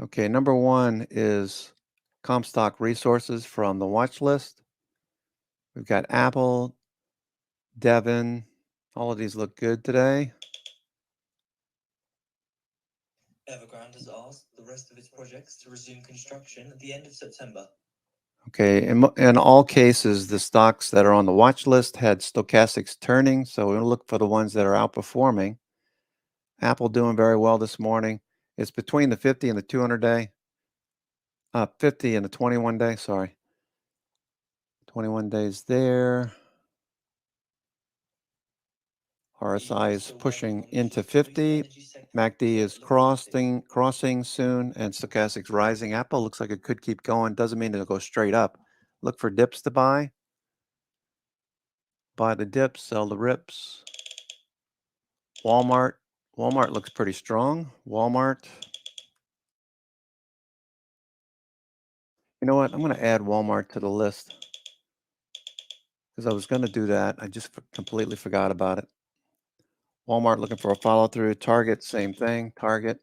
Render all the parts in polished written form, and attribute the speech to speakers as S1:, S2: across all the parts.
S1: Okay, number one is Comstock Resources from the watch list. We've got Apple, Devon. All of these look good today.
S2: Evergrande has asked the rest of its projects to resume construction at the end of September.
S1: Okay, in all cases, the stocks that are on the watch list had stochastics turning, so we'll look for the ones that are outperforming. Apple doing very well this morning. It's between the 50 and the 200 day. 50 and the 21 day, sorry. 21 days there. RSI is pushing into 50. MACD is crossing soon, and stochastics rising. Apple looks like it could keep going. Doesn't mean it'll go straight up. Look for dips to buy. Buy the dips, sell the rips. Walmart looks pretty strong. Walmart. You know what? I'm going to add Walmart to the list because I was going to do that. I just completely forgot about it. Walmart looking for a follow through. Target, same thing. Target.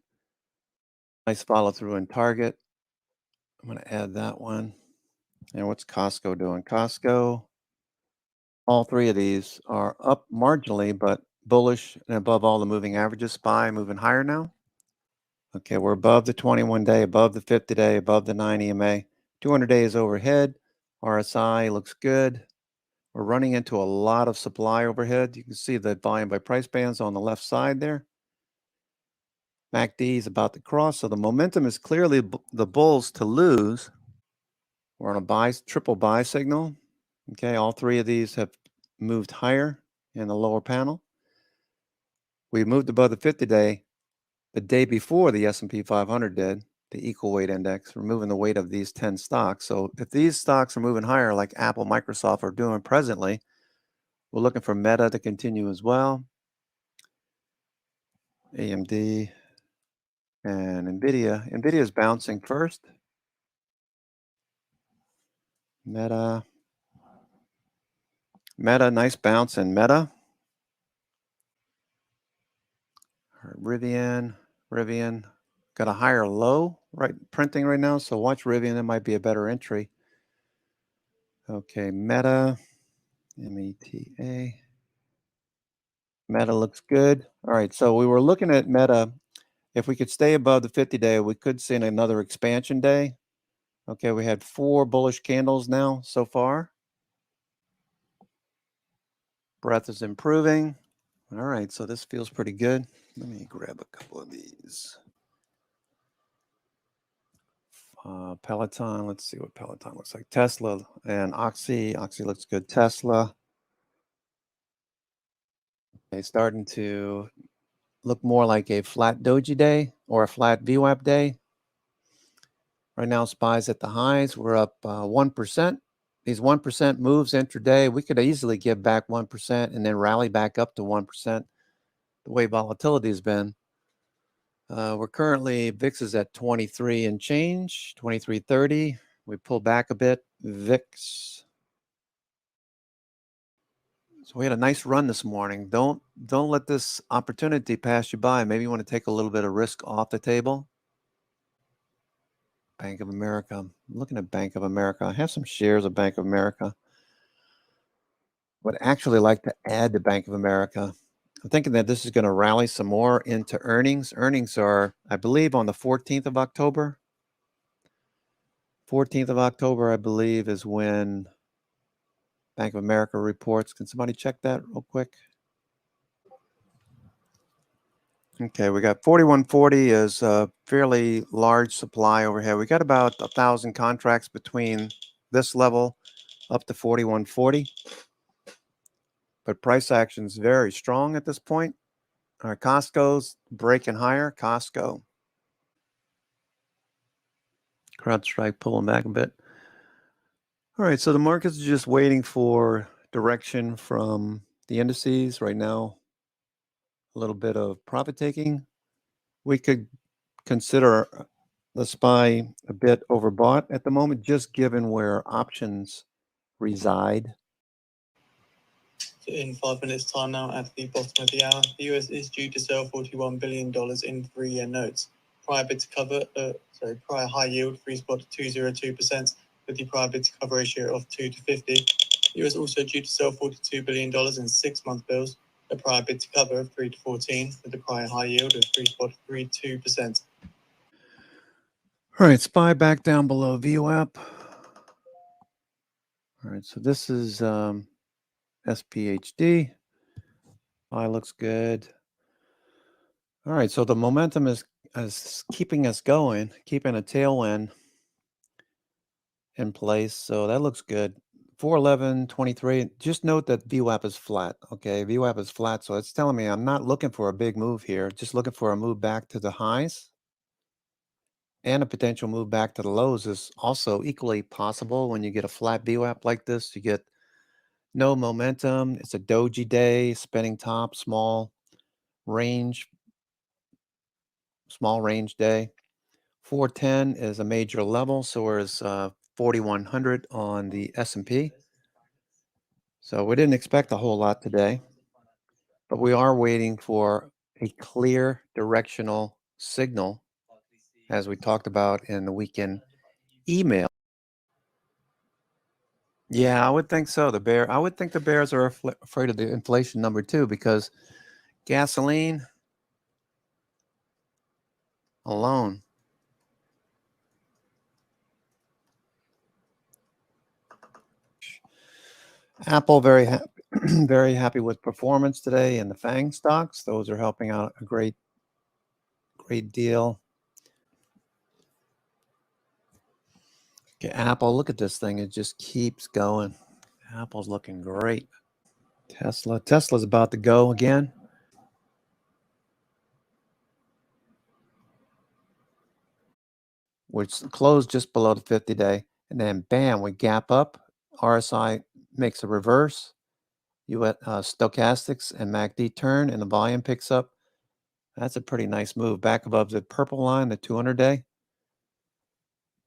S1: Nice follow through in Target. I'm going to add that one. And what's Costco doing? Costco, all three of these are up marginally, but bullish and above all the moving averages. SPY moving higher now. Okay, we're above the 21 day, above the 50 day, above the 9 EMA. 200 days overhead. RSI looks good. We're running into a lot of supply overhead. You can see the volume by price bands on the left side there. MACD is about to cross, so the momentum is clearly the bulls to lose. We're on a triple buy signal. Okay, all three of these have moved higher in the lower panel. We moved above the 50 day the day before the S&P 500 did, the equal weight index, removing the weight of these 10 stocks. So if these stocks are moving higher like Apple, Microsoft are doing presently, we're looking for Meta to continue as well. AMD and NVIDIA. NVIDIA is bouncing first. Meta, nice bounce in Meta. Rivian got a higher low printing right now, so watch Rivian. That might be a better entry. Okay, Meta, META. Meta looks good. All right, so we were looking at Meta. If we could stay above the 50 day, we could see another expansion day. Okay, we had 4 bullish candles now so far. Breadth is improving. All right, so this feels pretty good. Let me grab a couple of these. Peloton, let's see what Peloton looks like. Tesla and Oxy. Oxy looks good. Tesla. Okay, starting to look more like a flat doji day or a flat VWAP day. Right now, SPY's at the highs. We're up 1%. These 1% moves intraday, we could easily give back 1% and then rally back up to 1%. The way volatility has been. We're currently, VIX is at 23 and change, 23.30. We pull back a bit. VIX. So we had a nice run this morning. Don't let this opportunity pass you by. Maybe you want to take a little bit of risk off the table. Bank of America. I'm looking at Bank of America. I have some shares of Bank of America. Would actually like to add to Bank of America. I'm thinking that this is going to rally some more into earnings. Earnings are, I believe, on the 14th of October. 14th of October, I believe, is when Bank of America reports. Can somebody check that real quick? Okay, we got 4140 is a fairly large supply over here. We got about 1,000 contracts between this level up to 4140. But price action is very strong at this point. All right, Costco's breaking higher. Costco. CrowdStrike pulling back a bit. All right, so the markets are just waiting for direction from the indices right now. A little bit of profit taking. We could consider the SPY a bit overbought at the moment, just given where options reside.
S2: In 5 minutes' time now, at the bottom of the hour, the US is due to sell $41 billion in 3-year notes. prior bid to cover, prior high yield, free spot 202%, with the prior bid to cover ratio of 2 to 50. He was also due to sell $42 billion in 6-month bills, a prior bid to cover of 3 to 14, with the prior high yield of free spot 32%.
S1: All right, SPY back down below VWAP. All right, so this is SPHD. SPY looks good. All right, so the momentum is keeping us going, keeping a tailwind in place. So that looks good. 411.23. Just note that VWAP is flat. Okay, VWAP is flat. So it's telling me I'm not looking for a big move here, just looking for a move back to the highs. And a potential move back to the lows is also equally possible when you get a flat VWAP like this. You get no momentum. It's a doji day, spinning top, small range day. 410 is a major level, so is 4100 on the S&P. So we didn't expect a whole lot today, but we are waiting for a clear directional signal, as we talked about in the weekend email. Yeah, I would think so. I would think the bears are afraid of the inflation number too, because gasoline alone. Apple very happy, very happy with performance today, and the FANG stocks. Those are helping out a great deal. Okay, Apple, look at this thing. It just keeps going. Apple's looking great. Tesla's about to go again. Which closed just below the 50-day, and then bam, we gap up. RSI makes a reverse. Stochastics and MACD turn, and the volume picks up. That's a pretty nice move. Back above the purple line, the 200-day.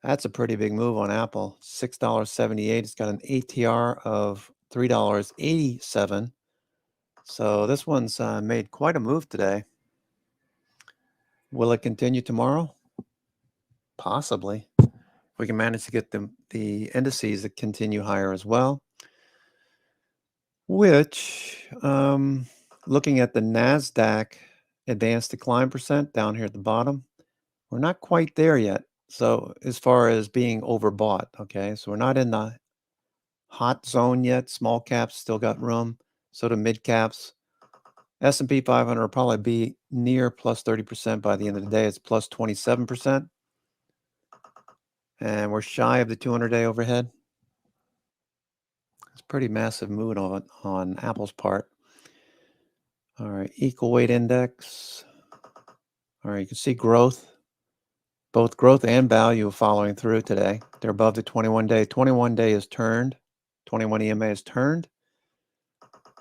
S1: That's a pretty big move on Apple. $6.78. It's got an ATR of $3.87. So this one's made quite a move today. Will it continue tomorrow? Possibly. If we can manage to get the indices to continue higher as well. Which, looking at the NASDAQ advanced decline percent down here at the bottom, we're not quite there yet. So as far as being overbought, okay, so we're not in the hot zone yet. Small caps still got room. So do mid caps. S&P 500 will probably be near plus 30% by the end of the day. It's plus 27%. And we're shy of the 200-day overhead. It's a pretty massive move on Apple's part. All right, equal weight index. All right, you can see growth. Both growth and value following through today. They're above the 21-day. 21-day is turned. 21 EMA is turned.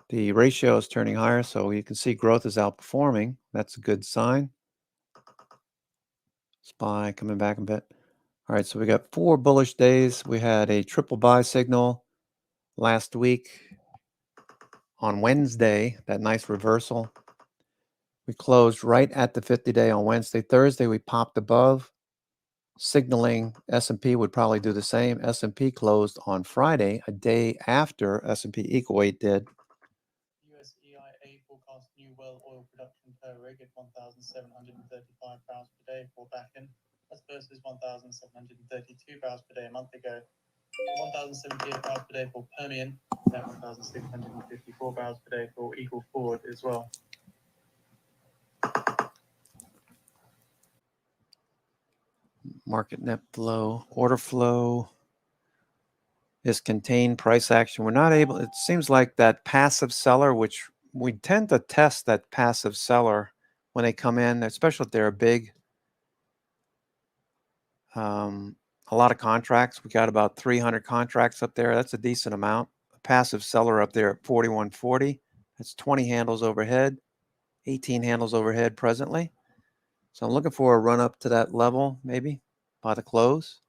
S1: The ratio is turning higher, so you can see growth is outperforming. That's a good sign. SPY coming back a bit. All right, so we got 4 bullish days. We had a triple buy signal last week on Wednesday, that nice reversal. We closed right at the 50-day on Wednesday. Thursday, we popped above, signaling S&P would probably do the same. S&P closed on Friday, a day after S&P equal weight did.
S2: US EIA forecast new well oil production per rig at 1,735 barrels per day for back-end. That's versus 1,732 barrels per day a month ago. 1,078 barrels per day for Permian, and 1,654 barrels per day for Eagle Ford as well.
S1: Market net flow, order flow is contained price action. We're not able, it seems like that passive seller, which we tend to test that passive seller when they come in, especially if they're a big, a lot of contracts. We got about 300 contracts up there. That's a decent amount. A passive seller up there at 4140. That's 20 handles overhead, 18 handles overhead presently. So I'm looking for a run up to that level, maybe by the close.